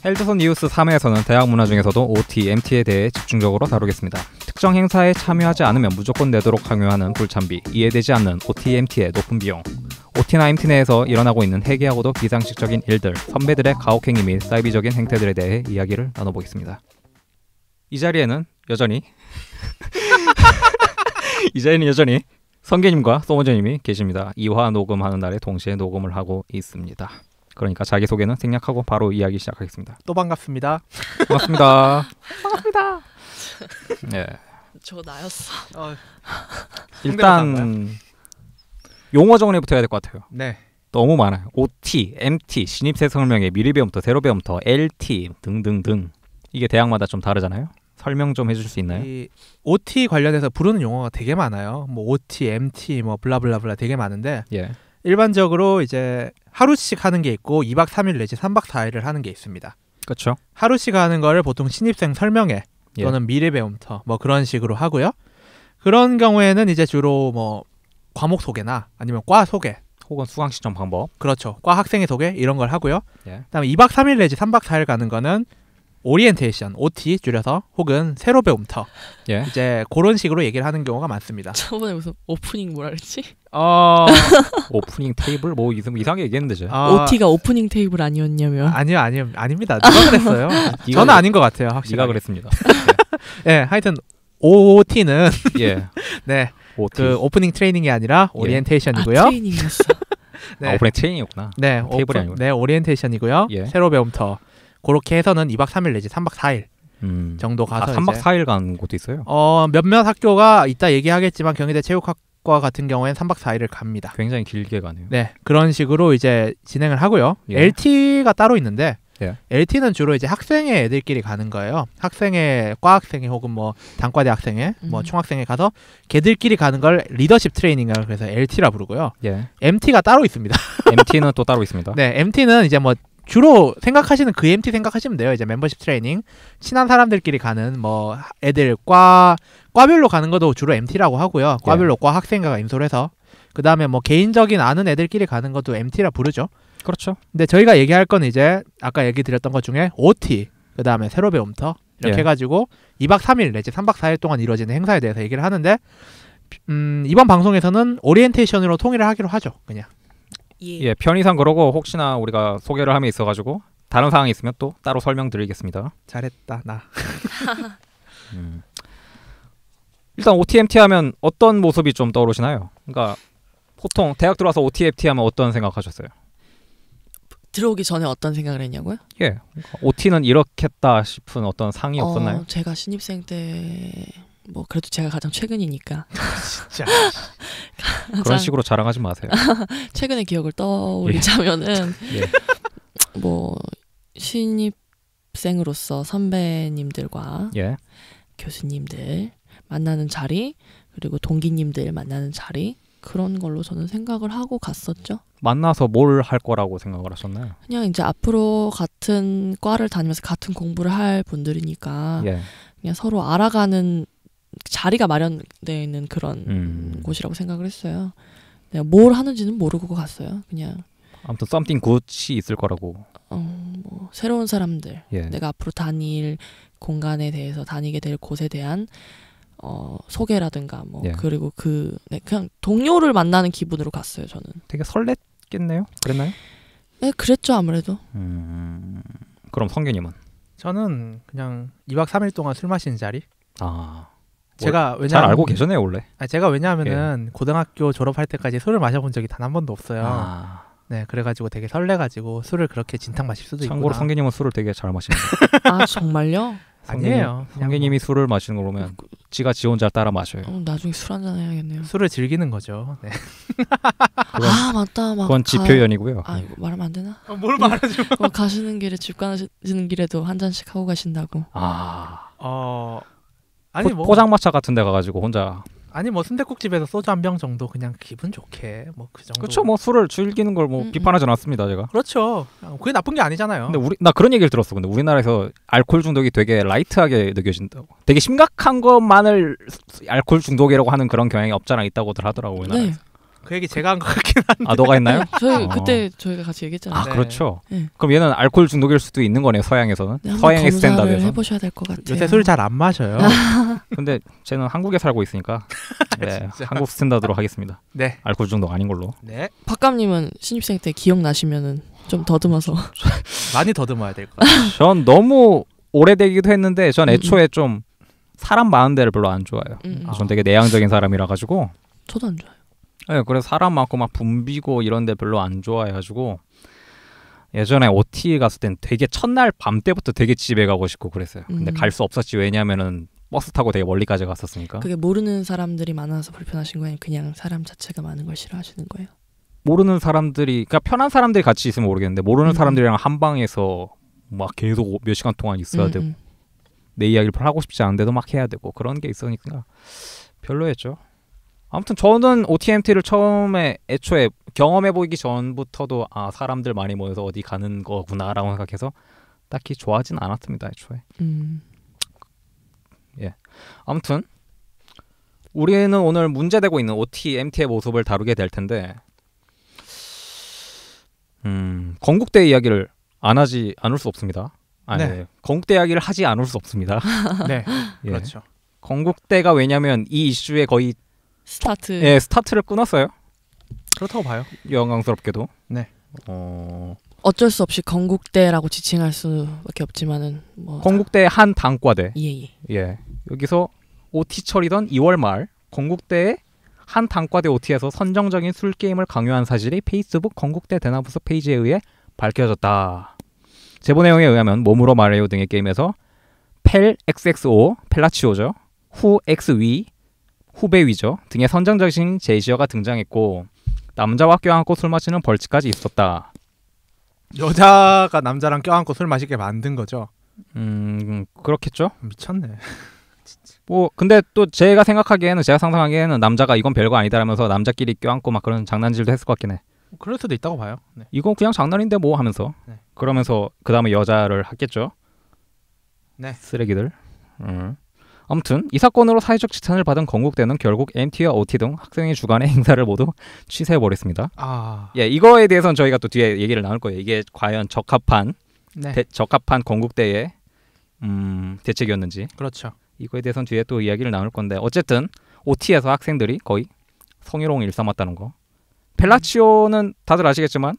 헬드손 뉴스 3회에서는 대학 문화 중에서도 OT, MT에 대해 집중적으로 다루겠습니다. 특정 행사에 참여하지 않으면 무조건 내도록 강요하는 불참비, 이해되지 않는 OT, MT의 높은 비용, OT나 MT 내에서 일어나고 있는 해괴하고도 비상식적인 일들, 선배들의 가혹행위 및 사이비적인 행태들에 대해 이야기를 나눠보겠습니다. 이 자리에는 여전히 성계님과 소모제님이 계십니다. 2화 녹음하는 날에 동시에 녹음을 하고 있습니다. 그러니까 자기소개는 생략하고 바로 이야기 시작하겠습니다. 또 반갑습니다. 반갑습니다. 반갑습니다. 네. 저 나였어. 일단 용어 정리부터 해야 될 것 같아요. 네. 너무 많아요. OT, MT, 신입생 설명회, 미리 배움부터 새로 배움부터 LT 등등등. 이게 대학마다 좀 다르잖아요. 설명 좀 해줄 수 있나요? 이 OT 관련해서 부르는 용어가 되게 많아요. 뭐 OT, MT, 뭐 블라블라블라 되게 많은데 예. 일반적으로 이제 하루씩 하는 게 있고 2박 3일 내지 3박 4일을 하는 게 있습니다. 그렇죠. 하루씩 하는 거를 보통 신입생 설명회 또는 미래 배움터 뭐 그런 식으로 하고요. 그런 경우에는 이제 주로 뭐 과목 소개나 아니면 과 소개 혹은 수강 시점 방법. 그렇죠. 과 학생의 소개 이런 걸 하고요. 예. 그다음에 2박 3일 내지 3박 4일 가는 거는 오리엔테이션, OT 줄여서 혹은 새로 배움터 예. 이제 그런 식으로 얘기를 하는 경우가 많습니다. 저번에 무슨 오프닝 뭐라 그랬지? 오프닝 테이블 뭐 이상하게 얘기했는데 제. OT가 오프닝 테이블 아니었냐면? 아니요, 아닙니다. 누가 그랬어요? 저는 아닌 것 같아요. 확실히. 네가 그랬습니다. 네, 하여튼 OT는 예. 네, OT. 그 오프닝 트레이닝이 아니라 오리엔테이션이고요. 트레이닝이었어. 네, 오프닝 트레이닝이었구나. 네, 테이블이 아니고. 네, 오리엔테이션이고요. 예. 새로 배움터 그렇게 해서는 2박 3일 내지 3박 4일 정도 가서 3박 이제 4일 간 곳도 있어요? 몇몇 학교가 이따 얘기하겠지만 경희대 체육학과 같은 경우에는 3박 4일을 갑니다. 굉장히 길게 가네요. 네, 그런 식으로 이제 진행을 하고요. 예. LT가 따로 있는데 예. LT는 주로 이제 학생회 애들끼리 가는 거예요. 학생회, 과학생회 혹은 뭐 단과대 학생회, 뭐 총학생회 가서 걔들끼리 가는 걸 리더십 트레이닝이라고 그래서 LT라 부르고요. 예. MT가 따로 있습니다. MT는 또 따로 있습니다. 네, MT는 이제 뭐 주로 생각하시는 그 MT 생각하시면 돼요. 이제 멤버십 트레이닝, 친한 사람들끼리 가는 뭐 애들 과별로 가는 것도 주로 MT라고 하고요. 과별로 과 학생회가 인솔 해서 그 다음에 뭐 개인적인 아는 애들끼리 가는 것도 MT라 부르죠. 그렇죠. 근데 저희가 얘기할 건 이제 아까 얘기 드렸던 것 중에 OT, 그 다음에 새로 배움터 이렇게 예. 해가지고 2박 3일 내지 3박 4일 동안 이루어지는 행사에 대해서 얘기를 하는데 이번 방송에서는 오리엔테이션으로 통일을 하기로 하죠. 그냥. 예, 편의상 그러고 혹시나 우리가 소개를 함에 있어가지고 다른 사항이 있으면 또 따로 설명드리겠습니다. 잘했다 나. 일단 OT, MT 하면 어떤 모습이 좀 떠오르시나요? 그러니까 보통 대학 들어와서 OT, MT 하면 어떤 생각하셨어요? 들어오기 전에 어떤 생각을 했냐고요? 예, 그러니까 OT는 이렇겠다 싶은 어떤 상이 없었나요? 제가 신입생 때 뭐 그래도 제가 가장 최근이니까 진짜 그런 식으로 자랑하지 마세요. 최근의 기억을 떠올리자면은 예. 뭐 신입생으로서 선배님들과 예. 교수님들 만나는 자리 그리고 동기님들 만나는 자리 그런 걸로 저는 생각을 하고 갔었죠. 만나서 뭘 할 거라고 생각을 하셨나요? 그냥 이제 앞으로 같은 과를 다니면서 같은 공부를 할 분들이니까 예. 그냥 서로 알아가는 자리가 마련되어 있는 그런 곳이라고 생각을 했어요. 내가 뭘 하는지는 모르고 갔어요. 그냥 아무튼 something good이 있을 거라고. 뭐 새로운 사람들, 예. 내가 앞으로 다닐 공간에 대해서 다니게 될 곳에 대한 소개라든가 뭐 예. 그리고 그냥 동료를 만나는 기분으로 갔어요. 저는. 되게 설렜겠네요. 그랬나요? 네, 그랬죠 아무래도. 그럼 성균님은? 저는 그냥 2박 3일 동안 술 마시는 자리. 제가 왜냐면 잘 알고 계셨네요 원래. 제가 왜냐하면은 고등학교 졸업할 때까지 술을 마셔본 적이 단 한 번도 없어요. 네, 그래가지고 되게 설레가지고 술을 그렇게 진탕 마실 수도 있구나. 참고로 성균님은 술을 되게 잘 마시는데. 아 정말요? 아니에요. 성균님이 술을 마시는 거 보면 지가 지 혼자 따라 마셔요. 나중에 술 한잔 해야겠네요. 술을 즐기는 거죠. 네. 맞다. 그건 지표연이고요. 이거 말하면 안 되나? 뭘 말하지 마. 가시는 길에 집 가시는 길에도 한 잔씩 하고 가신다고. 아니 뭐 포장마차 같은 데 가가지고 혼자. 아니 뭐 순댓국집에서 소주 한 병 정도 그냥 기분 좋게 뭐 그 정도. 그렇죠. 뭐 술을 즐기는 걸 뭐 비판하지 않았습니다 제가. 그렇죠. 그게 나쁜 게 아니잖아요. 근데 나 그런 얘기를 들었어. 근데 우리나라에서 알코올 중독이 되게 라이트하게 느껴진다고. 되게 심각한 것만을 알코올 중독이라고 하는 그런 경향이 없잖아 있다고들 하더라고요. 네. 그 얘기 제가 한 것 같긴 한데. 아 너가 했나요? 저희 그때 저희가 같이 얘기했잖아요. 아 네. 그렇죠. 네. 그럼 얘는 알코올 중독일 수도 있는 거네요. 서양에서는. 네, 한번 서양의 검사를 스탠다드에서. 해보셔야 될 것 같아요. 요새 술 잘 안 마셔요. 근데 쟤는 한국에 살고 있으니까 네, 진짜. 한국 스탠다드로 하겠습니다. 네. 알코올 중독 아닌 걸로. 네. 박감님은 신입생 때 기억나시면은 좀 더듬어서. 많이 더듬어야 될 것 같아요. 전 너무 오래되기도 했는데 전 애초에 좀 사람 많은 데를 별로 안 좋아해요. 전 되게 내향적인 사람이라 가지고. 저도 안 좋아요. 네, 그래서 사람 많고 막 붐비고 이런 데 별로 안 좋아해가지고 예전에 OT 갔을 땐 되게 첫날 밤 때부터 되게 집에 가고 싶고 그랬어요. 근데 갈 수 없었지. 왜냐면은 버스 타고 되게 멀리까지 갔었으니까. 그게 모르는 사람들이 많아서 불편하신 거예요? 그냥 사람 자체가 많은 걸 싫어하시는 거예요? 모르는 사람들이, 그러니까 편한 사람들이 같이 있으면 모르겠는데 모르는 사람들이랑 한 방에서 막 계속 몇 시간 동안 있어야 되고 내 이야기를 별로 하고 싶지 않은데도 막 해야 되고 그런 게 있으니까 별로였죠. 아무튼 저는 OTMT를 처음에 애초에 경험해보기 전부터도 아 사람들 많이 모여서 어디 가는 거구나라고 생각해서 딱히 좋아하진 않았습니다. 애초에. 예. 아무튼 우리는 오늘 문제되고 있는 OTMT의 모습을 다루게 될 텐데 건국대 이야기를 안 하지 않을 수 없습니다. 아니, 네. 건국대 이야기를 하지 않을 수 없습니다. 네. 예. 그렇죠. 건국대가 왜냐면 이 이슈에 거의 스타트를 끊었어요. 그렇다고 봐요. 영광스럽게도. 네. 어쩔 수 없이 건국대라고 지칭할 수밖에 없지만은 뭐 건국대 한 단과대. 예. 예. 여기서 OT철이던 2월 말 건국대의 한 단과대 OT에서 선정적인 술 게임을 강요한 사실이 페이스북 건국대 대나무숲 페이지에 의해 밝혀졌다. 제보 내용에 의하면 몸으로 말해요 등의 게임에서 펠 XXO 펠라치오죠. 후 X위 후배위죠 등의 선정적인 제시어가 등장했고 남자와 껴안고 술 마시는 벌칙까지 있었다. 여자가 남자랑 껴안고 술 마시게 만든 거죠. 그렇겠죠. 미쳤네. 뭐 근데 또 제가 상상하기에는 남자가 이건 별거 아니다라면서 남자끼리 껴안고 막 그런 장난질도 했을 것 같긴 해. 그럴 수도 있다고 봐요. 네. 이건 그냥 장난인데 뭐 하면서 네. 그러면서 그 다음에 여자를 했겠죠. 네. 쓰레기들. 아무튼 이 사건으로 사회적 지탄을 받은 건국대는 결국 MT와 OT 등 학생회 주관의 행사를 모두 취소해버렸습니다. 아, 예, 이거에 대해서는 저희가 또 뒤에 얘기를 나눌 거예요. 이게 과연 적합한 네. 적합한 건국대의 대책이었는지. 그렇죠. 이거에 대해서는 뒤에 또 이야기를 나눌 건데 어쨌든 OT에서 학생들이 거의 성희롱을 일삼았다는 거. 펠라치오는 다들 아시겠지만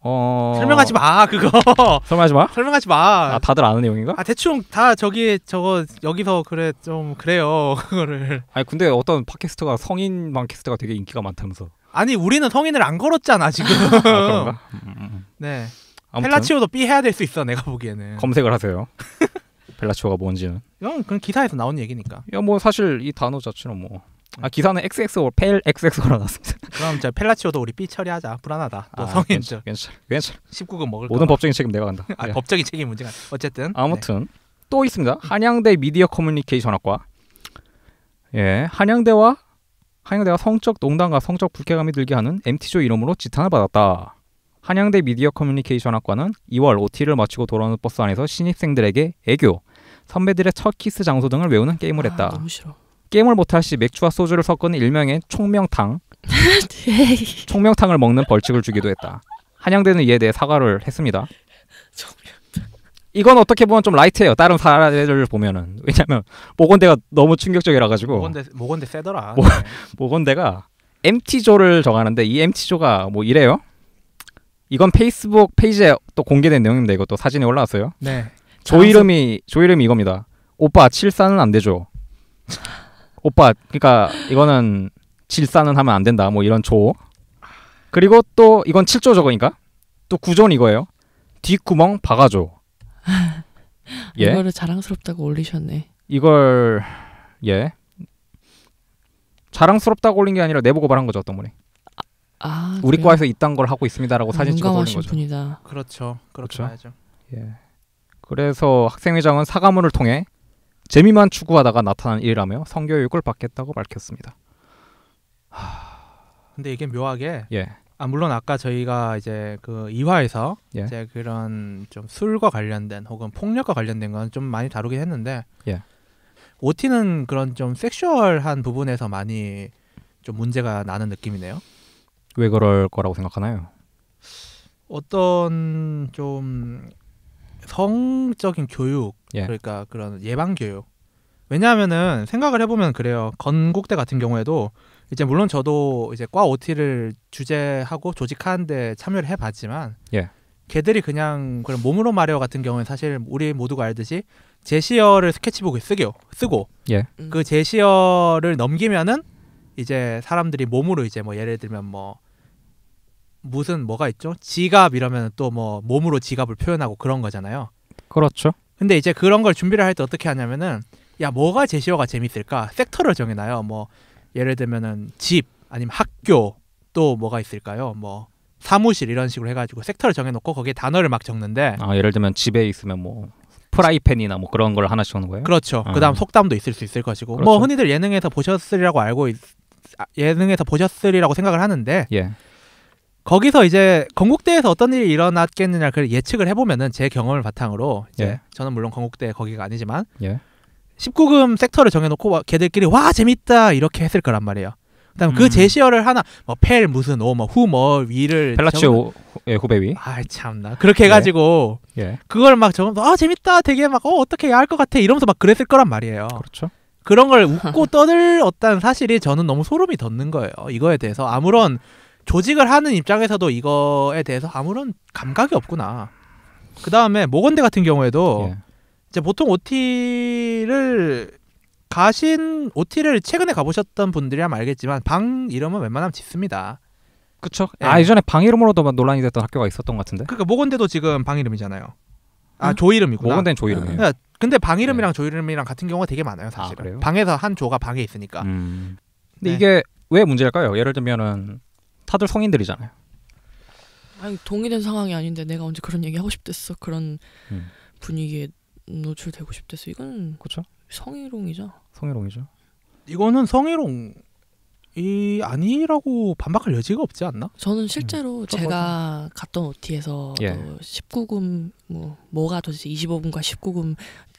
설명하지 마 그거. 설명하지 마? 설명하지 마. 아 다들 아는 내용인가? 아 대충 다 저거 여기서 그래 좀 그래요 그거를. 아니 근데 어떤 팟캐스트가 성인 팟캐스트가 되게 인기가 많다면서. 아니 우리는 성인을 안 걸었잖아 지금. 아, 그런가? 네. 아무튼 펠라치오도 삐 해야 될 수 있어 내가 보기에는. 검색을 하세요. 펠라치오가 뭔지는. 이건 그냥 기사에서 나온 얘기니까. 야 뭐 사실 이 단어 자체는 뭐. 아 기사는 XXO 펠 XXO로 나왔습니다. 그럼 저 펠라치오도 우리 삐 처리하자. 불안하다. 또 성인 저 괜찮아. 19금 먹을 모든 거. 법적인 책임 내가 간다. 아, 예. 법적인 책임 문제가. 어쨌든. 아무튼 또 있습니다. 한양대 미디어 커뮤니케이션학과. 예, 한양대와 성적 농단과 성적 불쾌감이 들게 하는 MT조 이름으로 지탄을 받았다. 한양대 미디어 커뮤니케이션학과는 2월 OT를 마치고 돌아오는 버스 안에서 신입생들에게 애교, 선배들의 첫 키스 장소 등을 외우는 게임을 했다. 너무 싫어. 게임을 못할 시 맥주와 소주를 섞은 일명의 총명탕을 먹는 벌칙을 주기도 했다. 한양대는 이에 대해 사과를 했습니다. 이건 어떻게 보면 좀 라이트해요. 다른 사례를 보면은. 왜냐면 모건대가 너무 충격적이라 가지고. 모건대 세더라. 모건대가 MT조를 정하는데 이 MT조가 뭐 이래요. 이건 페이스북 페이지에 또 공개된 내용입니다. 이것도 사진이 올라왔어요. 네. 조 이름이 이겁니다. 오빠 칠사는 안 되죠. 오빠 그러니까 이거는 질사는 하면 안 된다. 뭐 이런 조. 그리고 또 이건 7조 저거니까 또 9조는 이거예요. 뒷구멍 박아줘. 예. 이거를 자랑스럽다고 올리셨네. 이걸 예. 자랑스럽다고 올린 게 아니라 내보고 말한 거죠. 어떤 분이. 아, 우리 그래요? 과에서 이딴 걸 하고 있습니다라고 사진 찍어서 올린 용감하신 거죠. 분이다. 그렇죠. 그렇게 그렇죠. 봐야죠. 예. 그래서 학생회장은 사과문을 통해 재미만 추구하다가 나타난 일이라며 성교육을 받겠다고 밝혔습니다. 근데 이게 묘하게 예. 물론 아까 저희가 이제 그 2화에서 예. 이제 그런 좀 술과 관련된 혹은 폭력과 관련된 건 좀 많이 다루긴 했는데 예. OT는 그런 좀 섹슈얼한 부분에서 많이 좀 문제가 나는 느낌이네요. 왜 그럴 거라고 생각하나요? 어떤 좀 성적인 교육, 예. 그러니까 그런 예방 교육. 왜냐하면은 생각을 해보면 그래요. 건국대 같은 경우에도 이제 물론 저도 이제 과 OT를 주재하고 조직하는데 참여를 해봤지만, 예. 걔들이 그냥 그런 몸으로 말해요 같은 경우는 사실 우리 모두가 알듯이 제시어를 스케치북에 쓰고 예. 그 제시어를 넘기면은 이제 사람들이 몸으로 이제 뭐 예를 들면 뭐 무슨 뭐가 있죠? 지갑 이러면 또 뭐 몸으로 지갑을 표현하고 그런 거잖아요. 그렇죠. 근데 이제 그런 걸 준비를 할 때 어떻게 하냐면은 야 뭐가 제시어가 재밌을까? 섹터를 정해놔요. 뭐 예를 들면은 집 아니면 학교 또 뭐가 있을까요? 뭐 사무실 이런 식으로 해가지고 섹터를 정해놓고 거기에 단어를 막 적는데 예를 들면 집에 있으면 뭐 프라이팬이나 뭐 그런 걸 하나씩 하는 거예요? 그렇죠. 그다음 속담도 있을 수 있을 것이고 그렇죠. 뭐 흔히들 예능에서 보셨으리라고 생각을 하는데 예. 거기서 이제 건국대에서 어떤 일이 일어났겠느냐 그 예측을 해보면은 제 경험을 바탕으로 이제 예. 저는 물론 건국대 거기가 아니지만 예. 19금 섹터를 정해놓고 걔들끼리 와 재밌다 이렇게 했을 거란 말이에요. 그다음 그 제시어를 하나 뭐 펠 무슨 후 뭐 위를 펠라치오 후배위. 아 참나 그렇게 해가지고 예. 그걸 막 적으면서 재밌다 되게 막 어떻게 해야 할 것 같아 이러면서 막 그랬을 거란 말이에요. 그렇죠. 그런 걸 웃고 떠들었다는 사실이 저는 너무 소름이 돋는 거예요. 이거에 대해서 아무런 조직을 하는 입장에서도 이거에 대해서 아무런 감각이 없구나. 그 다음에 모건대 같은 경우에도 예. 이제 보통 OT를 최근에 가보셨던 분들이라면 알겠지만 방 이름은 웬만하면 짓습니다. 그렇죠. 예. 예전에 방 이름으로도 논란이 됐던 학교가 있었던 것 같은데. 그러니까 모건대도 지금 방 이름이잖아요. 응? 조 이름이구나. 모건대는 조 이름이에요. 그러니까 근데 방 이름이랑 조 이름이랑 같은 경우가 되게 많아요, 사실은. 그래요? 방에서 한 조가 방에 있으니까. 근데 네. 이게 왜 문제일까요? 예를 들면은 다들 성인들이잖아요. 아니 동의된 상황이 아닌데 내가 언제 그런 얘기 하고 싶댔어. 그런 분위기에 노출되고 싶댔어. 이건 그렇죠. 성희롱이죠. 성희롱이죠. 이거는 성희롱이 아니라고 반박할 여지가 없지 않나? 저는 실제로 제가 갔던 OT에서 예. 19금 뭐가 도대체 25금과 19금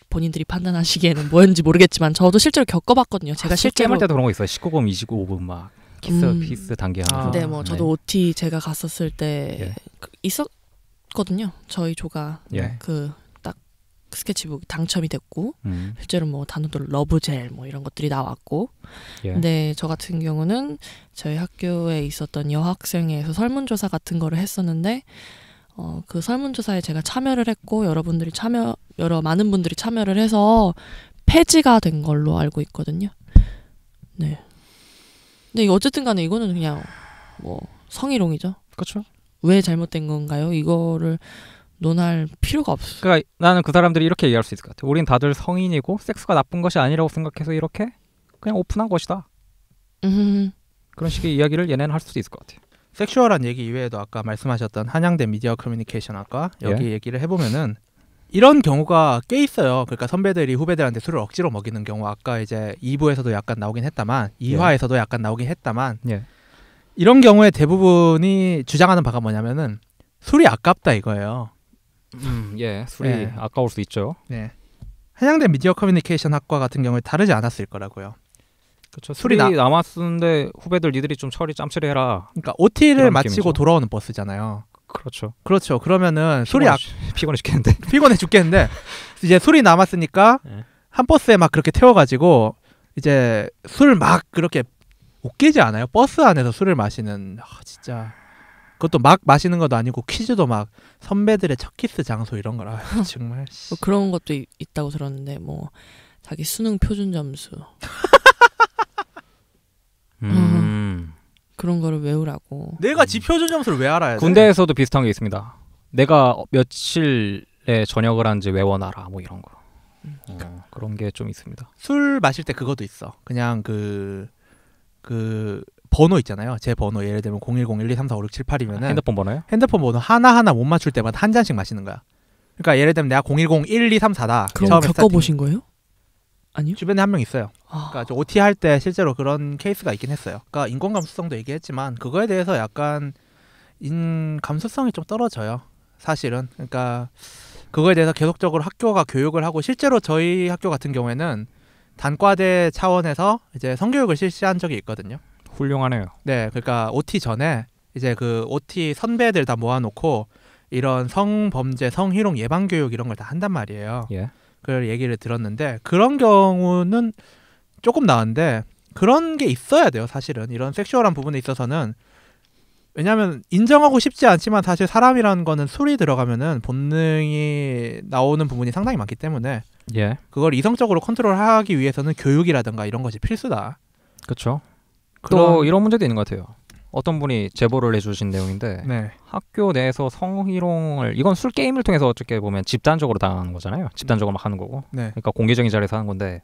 본인들이 판단하시기에는 뭐였는지 모르겠지만 저도 실제로 겪어봤거든요. 제가 실제로 할 때도 그런 거 있어요. 19금, 25금 막 키스 단계하면서. 근데 뭐 저도 OT 제가 갔었을 때 있었거든요. 저희 조가 예. 그 딱 스케치북 당첨이 됐고 음. 실제로 뭐 단어들 러브젤 뭐 이런 것들이 나왔고 예. 근데 저 같은 경우는 저희 학교에 있었던 여학생회에서 설문조사 같은 거를 했었는데 그 설문조사에 제가 참여를 했고 많은 분들이 참여를 해서 폐지가 된 걸로 알고 있거든요. 네. 근데 어쨌든 간에 이거는 그냥 뭐 성희롱이죠. 그렇죠. 왜 잘못된 건가요? 이거를 논할 필요가 없어. 그러니까 나는 그 사람들이 이렇게 얘기할 수 있을 것 같아. 우린 다들 성인이고 섹스가 나쁜 것이 아니라고 생각해서 이렇게 그냥 오픈한 것이다. 그런 식의 이야기를 얘네는 할 수도 있을 것 같아요. 섹슈얼한 얘기 이외에도 아까 말씀하셨던 한양대 미디어 커뮤니케이션 학과 여기 예. 얘기를 해보면은 이런 경우가 꽤 있어요. 그러니까 선배들이 후배들한테 술을 억지로 먹이는 경우 아까 이제 2부에서도 약간 나오긴 했다만 2화에서도 약간 나오긴 했다만 예. 이런 경우에 대부분이 주장하는 바가 뭐냐면은 술이 아깝다 이거예요. 예. 술이 예. 아까울 수 있죠. 네. 한양대 미디어 커뮤니케이션 학과 같은 경우에 다르지 않았을 거라고요. 그렇죠. 술이 술이 남았는데 후배들 니들이 좀 짬처리 해라. 그러니까 OT를 이런 마치고 느낌이죠. 돌아오는 버스잖아요. 그렇죠. 그렇죠. 그러면은 술이 피곤해 죽겠는데. 피곤해 죽겠는데 이제 술이 남았으니까 네. 한 버스에 막 그렇게 태워가지고 이제 술 막 그렇게 웃기지 않아요? 버스 안에서 술을 마시는 진짜 그것도 막 마시는 것도 아니고 퀴즈도 막 선배들의 첫 키스 장소 이런 거라 정말 뭐 그런 것도 있다고 들었는데 뭐 자기 수능 표준 점수 그런 거를 외우라고. 내가 지 표준 점수를 왜 알아야 돼? 군대에서도 비슷한 게 있습니다. 내가 며칠에 전역을 한지 외워놔라 뭐 이런 거. 그런 게 좀 있습니다. 술 마실 때 그것도 있어. 그냥 그 번호 있잖아요. 제 번호 예를 들면 010-1234567-8이면은 핸드폰 번호요? 핸드폰 번호 하나하나 못 맞출 때마다 한 잔씩 마시는 거야. 그러니까 예를 들면 내가 010-1234다. 그럼 겪어보신 거예요? 아니요? 주변에 한 명 있어요. 그러니까 OT 할 때 실제로 그런 케이스가 있긴 했어요. 그러니까 인권 감수성도 얘기했지만 그거에 대해서 약간 감수성이 좀 떨어져요. 사실은. 그러니까 그거에 대해서 계속적으로 학교가 교육을 하고 실제로 저희 학교 같은 경우에는 단과대 차원에서 이제 성교육을 실시한 적이 있거든요. 훌륭하네요. 네, 그러니까 OT 전에 이제 그 OT 선배들 다 모아놓고 이런 성범죄, 성희롱 예방 교육 이런 걸 다 한단 말이에요. 예. 그걸 얘기를 들었는데 그런 경우는 조금 나은데 그런 게 있어야 돼요. 사실은 이런 섹슈얼한 부분에 있어서는 왜냐하면 인정하고 싶지 않지만 사실 사람이라는 거는 술이 들어가면은 본능이 나오는 부분이 상당히 많기 때문에 예. 그걸 이성적으로 컨트롤하기 위해서는 교육이라든가 이런 것이 필수다. 그렇죠. 그런- 또 이런 문제도 있는 것 같아요. 어떤 분이 제보를 해주신 내용인데 네, 학교 내에서 성희롱을 이건 술 게임을 통해서 어떻게 보면 집단적으로 당하는 거잖아요. 집단적으로 막 하는 거고. 네, 그러니까 공개적인 자리에서 하는 건데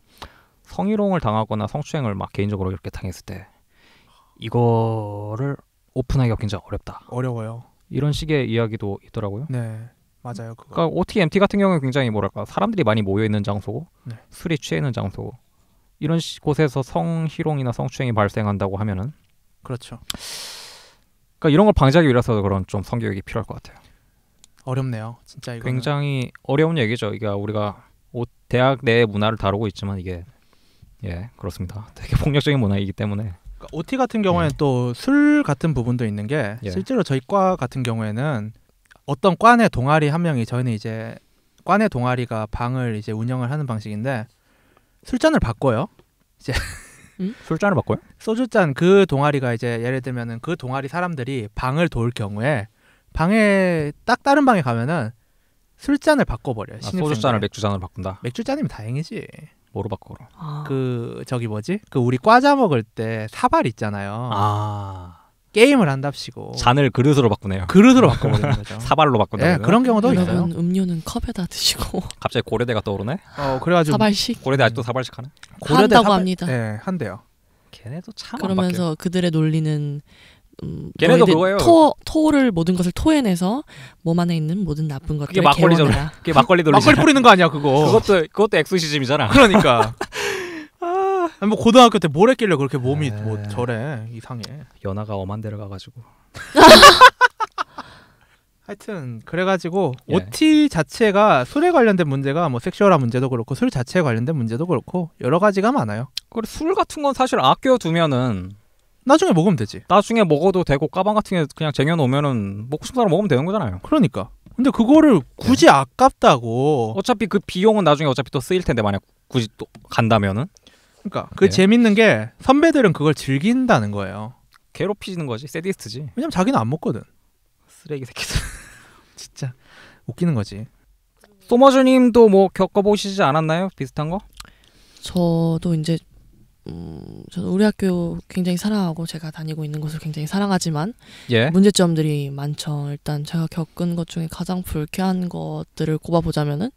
성희롱을 당하거나 성추행을 막 개인적으로 이렇게 당했을 때 이거를 오픈하기가 굉장히 어렵다. 어려워요. 이런 식의 이야기도 있더라고요. 네, 맞아요. 그거. 그러니까 OT, MT 같은 경우는 굉장히 뭐랄까 사람들이 많이 모여 있는 장소고 네. 술이 취해 있는 장소고 이런 곳에서 성희롱이나 성추행이 발생한다고 하면은 그렇죠. 그러니까 이런 걸 방지하기 위해서 그런 좀 성교육이 필요할 것 같아요. 어렵네요. 진짜 이거. 굉장히 어려운 얘기죠. 이게 우리가 대학 내 문화를 다루고 있지만 이게 예 그렇습니다. 되게 폭력적인 문화이기 때문에 OT 같은 경우에는 또 술 같은 부분도 있는 게 예. 실제로 저희 과 같은 경우에는 어떤 과내 동아리 한 명이 저희는 이제 과내 동아리가 방을 이제 운영을 하는 방식인데 술잔을 바꿔요. 술잔을 바꿔요? 소주잔 그 동아리가 이제 예를 들면은 그 동아리 사람들이 방을 돌 경우에 방에 딱 다른 방에 가면은 술잔을 바꿔버려요. 아, 소주잔을 맥주잔으로 바꾼다. 맥주잔이면 다행이지. 뭐로 바꿔? 아, 그 저기 뭐지? 그 우리 과자 먹을 때 사발 있잖아요. 아 게임을 한답시고 잔을 그릇으로 바꾸네요. 그릇으로 바꿔버리는 거죠. 사발로 바꾼다. 네, 그런 경우도 있어요. 여러분 음료는 컵에다 드시고 갑자기 고려대가 떠오르네. 그래가지고 사발식 고려대 아직도 사발식 하네. 고려대 한다고 사발- 합니다. 네, 한대요. 걔네도 참 안 그러면서 그들의 논리는 걔네도 너희들 그거예요. 토를 모든 것을 토해내서 몸 안에 있는 모든 나쁜 것들을 막걸리잖아. 개원해라. 그게 막걸리 돌리지. 막걸리 뿌리는 거 아니야 그거. 그것도 엑소시즘이잖아. 그러니까. 아니, 뭐 고등학교 때 뭘 했길래 그렇게 몸이 네. 뭐 저래 이상해. 연하가 엄한 데를 가가지고. 하여튼 그래가지고 예. OT 자체가 술에 관련된 문제가 뭐 섹슈얼한 문제도 그렇고 술 자체에 관련된 문제도 그렇고 여러 가지가 많아요. 그리고 술 같은 건 사실 아껴두면은 나중에 먹으면 되지. 나중에 먹어도 되고 가방 같은 게 그냥 쟁여놓으면은 먹고 싶은 사람 먹으면 되는 거잖아요. 그러니까. 근데 그거를 굳이 아깝다고. 어차피 그 비용은 나중에 어차피 또 쓰일 텐데 만약 굳이 또 간다면은 그러니까 그 예. 재밌는 게 선배들은 그걸 즐긴다는 거예요. 괴롭히는 거지. 세디스트지. 왜냐면 자기는 안 먹거든. 쓰레기 새끼들. 진짜 웃기는 거지. 소머즈님도 뭐 겪어보시지 않았나요? 비슷한 거? 저도 이제 저는 우리 학교 굉장히 사랑하고 제가 다니고 있는 곳을 굉장히 사랑하지만 예. 문제점들이 많죠. 일단 제가 겪은 것 중에 가장 불쾌한 것들을 꼽아보자면은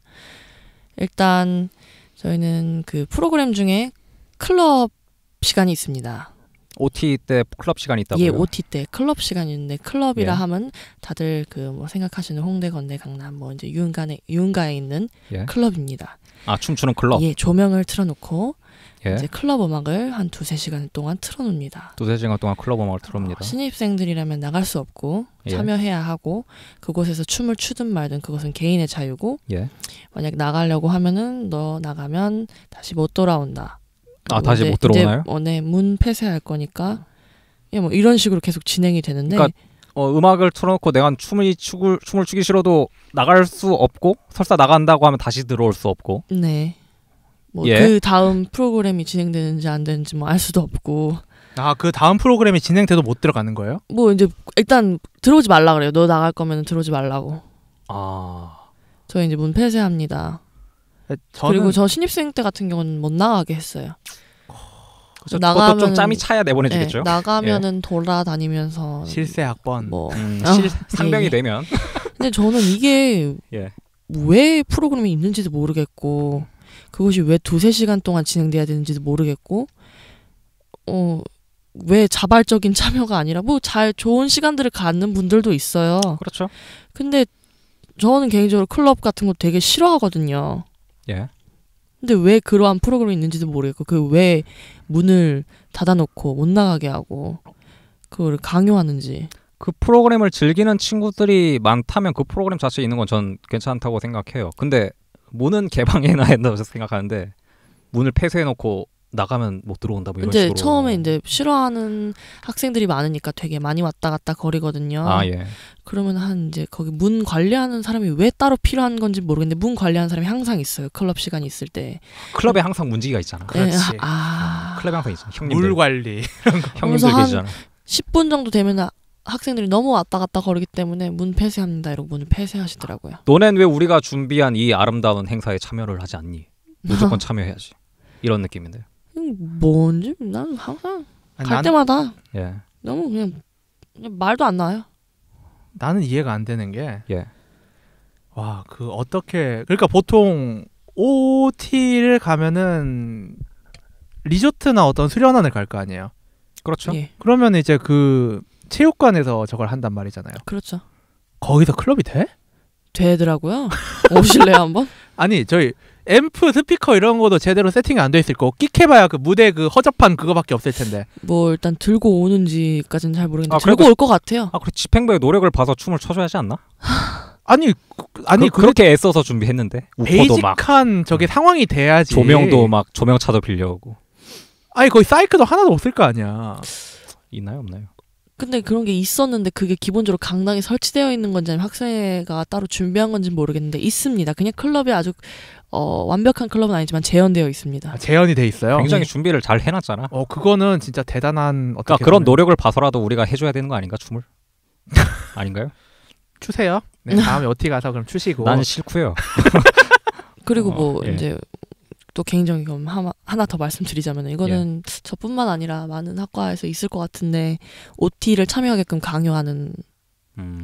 일단 저희는 그 프로그램 중에 클럽 시간이 있습니다. OT 때 클럽 시간이 있다고요? 예, OT 때 클럽 시간이 있는데 클럽이라 예. 하면 다들 그 뭐 생각하시는 홍대, 건대, 강남 뭐 이제 유흥가에 있는 예. 클럽입니다. 아 춤추는 클럽. 예, 조명을 틀어놓고 예. 이제 클럽 음악을 한 2-3시간 동안 틀어놓습니다. 2-3시간 동안 클럽 음악을 틀어옵니다. 신입생들이라면 나갈 수 없고 예. 참여해야 하고 그곳에서 춤을 추든 말든 그것은 개인의 자유고 예. 만약 나가려고 하면은 너 나가면 다시 못 돌아온다. 아 다시 이제- 못 들어오나요? 이제 네, 문 폐쇄할 거니까 예, 뭐 이런 식으로 계속 진행이 되는데 그러니까 음악을 틀어놓고 내가 춤을 추기 싫어도 나갈 수 없고 설사 나간다고 하면 다시 들어올 수 없고. 네. 뭐 예. 그 다음 프로그램이 진행되는지 안 되는지 뭐 알 수도 없고 아, 그 다음 프로그램이 진행돼도 못 들어가는 거예요? 뭐 이제 일단 들어오지 말라 그래요. 너 나갈 거면 들어오지 말라고. 아 저희 이제 문 폐쇄합니다. 저는 그리고 저 신입생 때 같은 경우는 못 나가게 했어요. 그것도 좀 나가면은- 짬이 차야 내보내주겠죠. 네, 나가면은 돌아다니면서 실세 학번. 뭐 상병이 예. 되면 근데 저는 이게 예. 왜 프로그램이 있는지도 모르겠고 그것이 왜 2-3시간 동안 진행돼야 되는지도 모르겠고 왜 자발적인 참여가 아니라 뭐 좋은 시간들을 갖는 분들도 있어요. 그렇죠. 근데 저는 개인적으로 클럽 같은 거 되게 싫어하거든요. 예. 근데 왜 그러한 프로그램이 있는지도 모르겠고 그 왜 문을 닫아놓고 못 나가게 하고 그거를 강요하는지. 그 프로그램을 즐기는 친구들이 많다면 그 프로그램 자체에 있는 건 전 괜찮다고 생각해요. 근데 문은 개방해놔야 한다고 생각하는데 문을 폐쇄해놓고 나가면 못 들어온다 뭐 이런 이제 식으로. 처음에 이제 싫어하는 학생들이 많으니까 되게 많이 왔다 갔다 거리거든요. 아 예. 그러면 한 이제 거기 문 관리하는 사람이 왜 따로 필요한 건지 모르겠는데 문 관리하는 사람이 항상 있어요. 클럽 시간이 있을 때. 클럽에 항상 문지기가 있잖아. 그렇지. 클럽에 항상 있잖아. 형님들. 물 관리. 형님들 한 계시잖아. 10분 정도 되면 학생들이 너무 왔다 갔다 거리기 때문에 문 폐쇄합니다. 이러고 문을 폐쇄하시더라고요. 너넨 왜 우리가 준비한 이 아름다운 행사에 참여를 하지 않니? 무조건 참여해야지. 이런 느낌인데. 뭔지 난 항상 아니, 갈 때마다 예. 너무 그냥 말도 안 나와요. 나는 이해가 안 되는 게 예. 와, 그 어떻게 그러니까 보통 OT를 가면은 리조트나 어떤 수련원을 갈 거 아니에요. 그렇죠. 예, 그러면 이제 그 체육관에서 저걸 한단 말이잖아요. 그렇죠. 거기서 클럽이 돼? 되더라고요. 오실래요 한번? 아니 저희 앰프, 스피커 이런 것도 제대로 세팅이 안 돼 있을 거고 끽해봐야 그 무대 그 허접한 그거밖에 없을 텐데. 뭐 일단 들고 오는지까지는 잘 모르겠는데 아, 들고 그래도- 올 것 같아요. 아, 그래 집행부의 노력을 봐서 춤을 춰줘야지 않나? 아니 아니 그렇게 애써서 준비했는데. 우퍼도 막 베이직한 저게 상황이 돼야지. 조명도 막 조명차도 빌려오고. 아니 거기 사이크도 하나도 없을 거 아니야. 있나요, 없나요? 근데 그런 게 있었는데 그게 기본적으로 강당에 설치되어 있는 건지 아니면 학생회가 따로 준비한 건지 모르겠는데 있습니다. 그냥 클럽이 아주 완벽한 클럽은 아니지만 재현되어 있습니다. 아, 재현이 돼 있어요. 굉장히 준비를 잘 해놨잖아. 그거는 진짜 대단한 어떻게 그러니까 그런 보면 노력을 봐서라도 우리가 해줘야 되는 거 아닌가 춤을? 아닌가요? 추세요. 네, 다음에 OT 가서 그럼 추시고. 난 싫고요. 그리고 뭐 예. 이제 또 개인적인 경험 하나 더 말씀드리자면 이거는 저뿐만 아니라 많은 학과에서 있을 것 같은데 OT를 참여하게끔 강요하는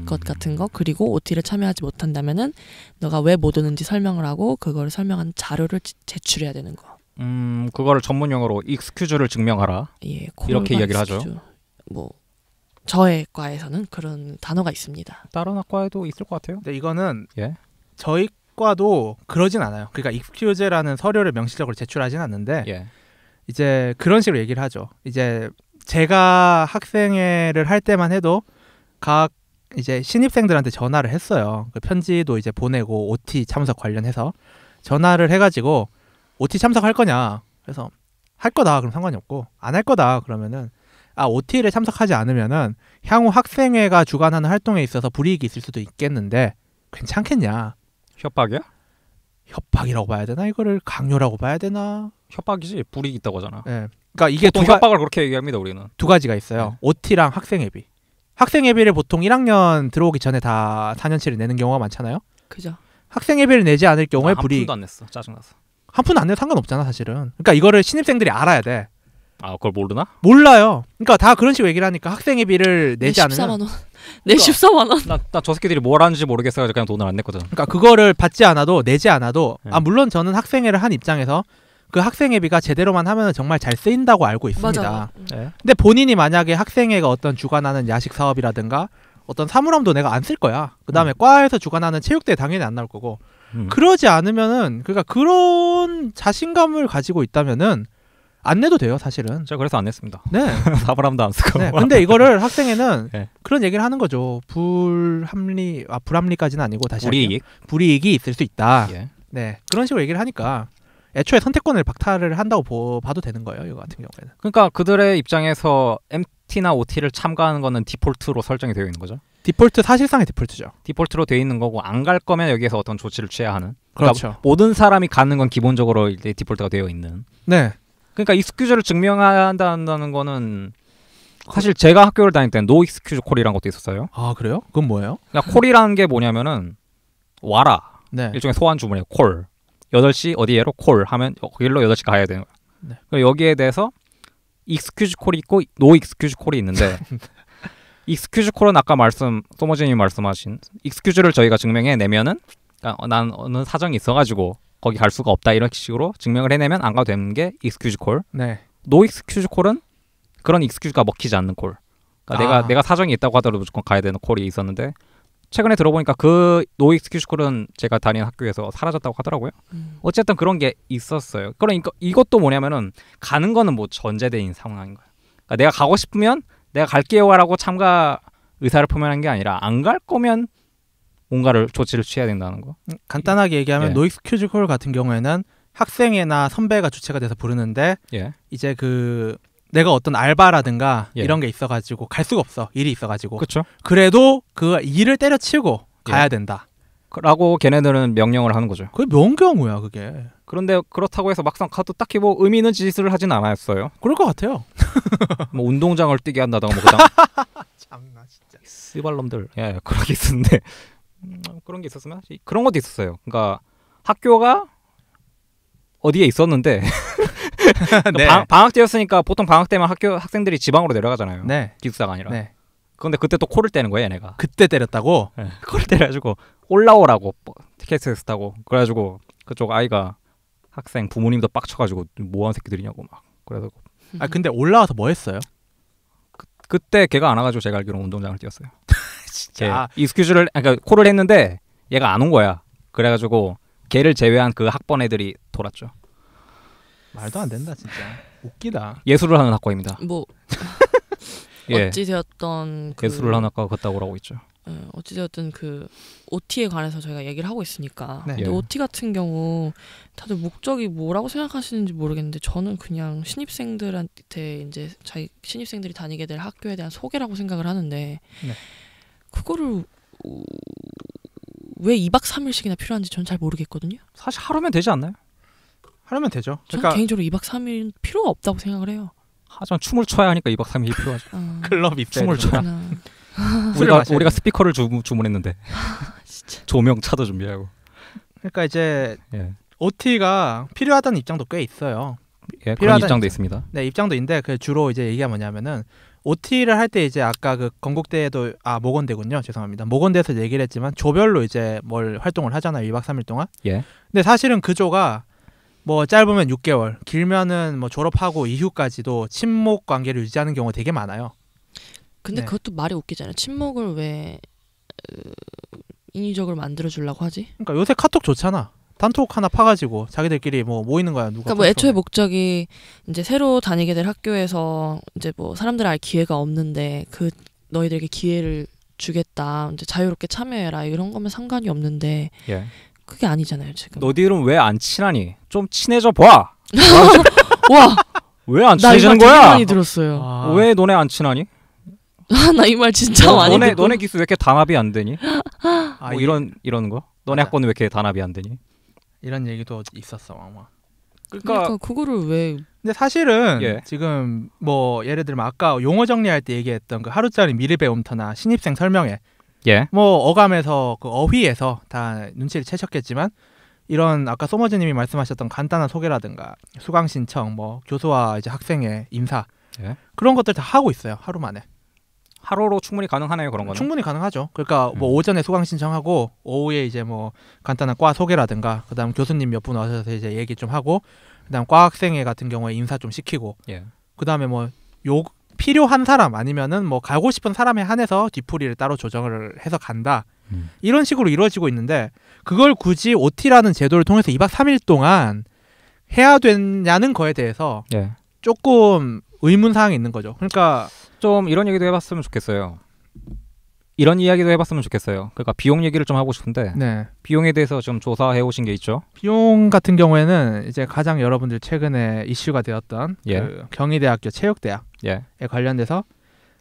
것 같은 거 그리고 OT를 참여하지 못한다면은 너가 왜 못 오는지 설명을 하고 그거를 설명한 자료를 제출해야 되는 거. 그거를 전문 용어로 익스큐즈를 증명하라. 예, 이렇게 콜과 이야기를 하죠. 익스큐즈. 뭐 저의 과에서는 그런 단어가 있습니다. 다른 학과에도 있을 것 같아요. 근데 이거는 예. 저희 과도 그러진 않아요. 그러니까 익스큐즈라는 서류를 명시적으로 제출하진 않는데 예. 이제 그런 식으로 얘기를 하죠. 이제 제가 학생회를 할 때만 해도 각 이제 신입생들한테 전화를 했어요. 그 편지도 이제 보내고 OT 참석 관련해서 전화를 해가지고 OT 참석할 거냐. 그래서 할 거다. 그럼 상관이 없고 안 할 거다. 그러면은 OT를 참석하지 않으면은 향후 학생회가 주관하는 활동에 있어서 불이익이 있을 수도 있겠는데 괜찮겠냐. 협박이야? 협박이라고 봐야 되나? 이거를 강요라고 봐야 되나? 협박이지. 불이익 있다고 하잖아. 예. 그러니까 이게 보통 협박을 그렇게 얘기합니다. 우리는. 두 가지가 있어요. 네. OT랑 학생회비. 학생회비를 보통 1학년 들어오기 전에 다 4년치를 내는 경우가 많잖아요. 그죠? 학생회비를 내지 않을 경우에 한 불이익. 푼도 안 냈어. 짜증나서. 한 푼 안 내도 상관없잖아 사실은. 그러니까 이거를 신입생들이 알아야 돼. 아, 그걸 모르나? 몰라요. 그러니까 다 그런 식으로 얘기를 하니까 학생회비를 내지 않으면 14만 원. 내 14만 원. 나 저 새끼들이 뭘 하는지 모르겠어가지고 그냥 돈을 안 냈거든. 그러니까 그거를 받지 않아도 내지 않아도 네. 물론 저는 학생회를 한 입장에서 그 학생회비가 제대로만 하면 정말 잘 쓰인다고 알고 있습니다. 맞아. 예. 근데 본인이 만약에 학생회가 어떤 주관하는 야식 사업이라든가 어떤 사물함도 내가 안 쓸 거야. 그다음에 과에서 주관하는 체육대회 당연히 안 나올 거고. 그러지 않으면은 그러니까 그런 자신감을 가지고 있다면은 안 내도 돼요, 사실은. 제가 그래서 안 냈습니다. 네. 사물함도 안 쓰고. 네. 근데 이거를 학생회는 네. 그런 얘기를 하는 거죠. 불합리까지는 아니고 다시 할게요. 불이익. 불이익이 있을 수 있다. 예. 네. 그런 식으로 얘기를 하니까 애초에 선택권을 박탈을 한다고 봐도 되는 거예요, 이거 같은 경우에는. 그러니까 그들의 입장에서 MT나 OT를 참가하는 거는 디폴트로 설정이 되어 있는 거죠. 디폴트 사실상의 디폴트죠. 디폴트로 되어 있는 거고 안 갈 거면 여기에서 어떤 조치를 취해야 하는. 그렇죠. 모든 사람이 가는 건 기본적으로 이제 디폴트가 되어 있는. 네. 그러니까 익스큐즈를 증명한다는 거는 사실 제가 학교를 다닐 때는 노 익스큐즈 콜이라는 것도 있었어요. 아, 그래요? 그건 뭐예요? 그러니까 콜이라는 게 뭐냐면은 와라. 네. 일종의 소환 주문이에요. 콜. 8시 어디에로 콜 하면 거길로 8시 가야 되는 거야. 네. 그리고 여기에 대해서 익스큐즈 콜이 있고 노 익스큐즈 콜이 있는데 익스큐즈 콜은 아까 소머진님이 말씀하신 익스큐즈를 저희가 증명해 내면은 그러니까 난 어느 사정이 있어가지고 거기 갈 수가 없다 이런 식으로 증명을 해내면 안 가도 되는 게 익스큐즈 콜. 네. 노 익스큐즈 콜은 그런 익스큐즈가 먹히지 않는 콜. 그러니까 내가 사정이 있다고 하더라도 무조건 가야 되는 콜이 있었는데 최근에 들어보니까 그 노 익스큐즈 콜은 제가 다니는 학교에서 사라졌다고 하더라고요. 어쨌든 그런 게 있었어요. 그러니까 이것도 뭐냐면은 가는 거는 뭐 전제된 상황인 거예요. 그러니까 내가 가고 싶으면 내가 갈게요라고 참가 의사를 표명한 게 아니라 안 갈 거면 뭔가를 조치를 취해야 된다는 거. 간단하게 얘기하면 예. 노익스큐즈 콜 같은 경우에는 학생회나 선배가 주체가 돼서 부르는데 예. 이제 그 내가 어떤 알바라든가 예. 이런 게 있어가지고 갈 수가 없어. 일이 있어가지고. 그렇죠. 그래도 그 일을 때려치우고 가야 된다. 라고 걔네들은 명령을 하는 거죠. 그게 명경우야 그게. 그런데 그렇다고 해서 막상 가도 딱히 뭐 의미 있는 짓을 하진 않았어요. 그럴 것 같아요. 뭐 운동장을 뛰게 한다던가 뭐 그당 장난 진짜. 씨발놈들. 예, 그런 게 있었는데 그런 게 있었으면 그런 것도 있었어요. 그러니까 학교가 어디에 있었는데 네. 방학 때였으니까 보통 방학 때면 학생들이 지방으로 내려가잖아요. 네. 기숙사가 아니라. 네. 그런데 그때 또 코를 떼는 거야, 얘네가. 그때 때렸다고? 네, 코를 때려가지고 올라오라고 KTX 타고 그래가지고 그쪽 아이가 학생 부모님도 빡쳐가지고 뭐하는 새끼들이냐고 막 그래서 아 근데 올라와서 뭐 했어요? 그때 걔가 안 와가지고 제가 알기로는 운동장을 뛰었어요. 진짜. 익스큐즈를 그러니까 콜을 했는데 얘가 안 온 거야. 그래가지고 걔를 제외한 그 학번 애들이 돌았죠. 말도 안 된다 진짜. 웃기다. 예술을 하는 학과입니다. 뭐 예, 어찌되었던 그 예술을 하는 학과가 그따고 오라고 있죠. 어찌되었든 그 OT에 관해서 저희가 얘기를 하고 있으니까. 네. 근데 예. OT 같은 경우 다들 목적이 뭐라고 생각하시는지 모르겠는데 저는 그냥 신입생들한테 이제 자기 신입생들이 다니게 될 학교에 대한 소개라고 생각을 하는데 네. 그거를 왜 2박 3일씩이나 필요한지 저는 잘 모르겠거든요. 사실 하루면 되지 않나요? 하려면 되죠. 저는 그러니까 개인적으로 2박 3일 필요가 없다고 생각을 해요. 하지만 춤을 춰야 하니까 2박 3일이 필요하죠. 클럽 있어야 춤을 되죠. 춰야. 술을 마셔야 우리가 돼. 스피커를 주문했는데 진짜. 조명 차도 준비하고. 그러니까 이제 예, OT가 필요하다는 입장도 꽤 있어요. 그런 필요하다는 입장도 입장. 있습니다. 네, 입장도 있는데 그 주로 이제 얘기가 뭐냐면은 OT를 할 때 이제 아까 그 건국대에도 모건대군요. 죄송합니다. 모건대에서 얘기를 했지만 조별로 이제 뭘 활동을 하잖아요. 2박 3일 동안. 예, 근데 사실은 그 조가 뭐 짧으면 6개월, 길면은 뭐 졸업하고 이후까지도 친목 관계를 유지하는 경우가 되게 많아요. 근데 네. 그것도 말이 웃기잖아요. 침묵을 왜 인위적으로 만들어 주려고 하지? 그러니까 요새 카톡 좋잖아. 단톡 하나 파가지고 자기들끼리 뭐 모이는 거야. 누가. 그러니까 뭐 애초에 목적이 이제 새로 다니게 될 학교에서 이제 뭐 사람들 알 기회가 없는데 그 너희들에게 기회를 주겠다. 이제 자유롭게 참여해라. 이런 거면 상관이 없는데 예. 그게 아니잖아요, 지금. 너희들은 왜 안 친하니? 좀 친해져 봐. 와, 왜 안 나 이 말 친해지는 되게 거야? 많이 들었어요. 아, 왜 너네 안 친하니? 나 이 말 진짜 많이 듣고. 너네 기수 왜 이렇게 단합이 안 되니? 아, 뭐 이런 거? 너네 맞아. 학번은 왜 이렇게 단합이 안 되니? 이런 얘기도 있었어, 아마. 그러니까 그거를 왜 근데 사실은 예. 지금 뭐 예를 들면 아까 용어 정리할 때 얘기했던 그 하루짜리 미리 배움터나 신입생 설명회 예. 뭐 어감에서 그 어휘에서 다 눈치를 채셨겠지만 이런 아까 소머즈님이 말씀하셨던 간단한 소개라든가 수강 신청 뭐 교수와 이제 학생의 인사 예. 그런 것들 다 하고 있어요 하루 만에. 하루로 충분히 가능하네요, 그런 거는. 충분히 가능하죠. 그러니까 뭐 오전에 수강 신청하고 오후에 이제 뭐 간단한 과 소개라든가 그다음 교수님 몇 분 와서 이제 얘기 좀 하고 그다음 과 학생회 같은 경우에 인사 좀 시키고 예. 그다음에 뭐 필요한 사람 아니면은 뭐 가고 싶은 사람에 한해서 뒤풀이를 따로 조정을 해서 간다. 이런 식으로 이루어지고 있는데 그걸 굳이 OT라는 제도를 통해서 2박 3일 동안 해야 되냐는 거에 대해서 예. 조금 의문사항이 있는 거죠. 그러니까 좀 이런 얘기도 해봤으면 좋겠어요. 이런 이야기도 해봤으면 좋겠어요. 그러니까 비용 얘기를 좀 하고 싶은데 네. 비용에 대해서 좀 조사해 오신 게 있죠? 비용 같은 경우에는 이제 가장 여러분들 최근에 이슈가 되었던 예. 그 경희대학교 체육대학에 예. 관련돼서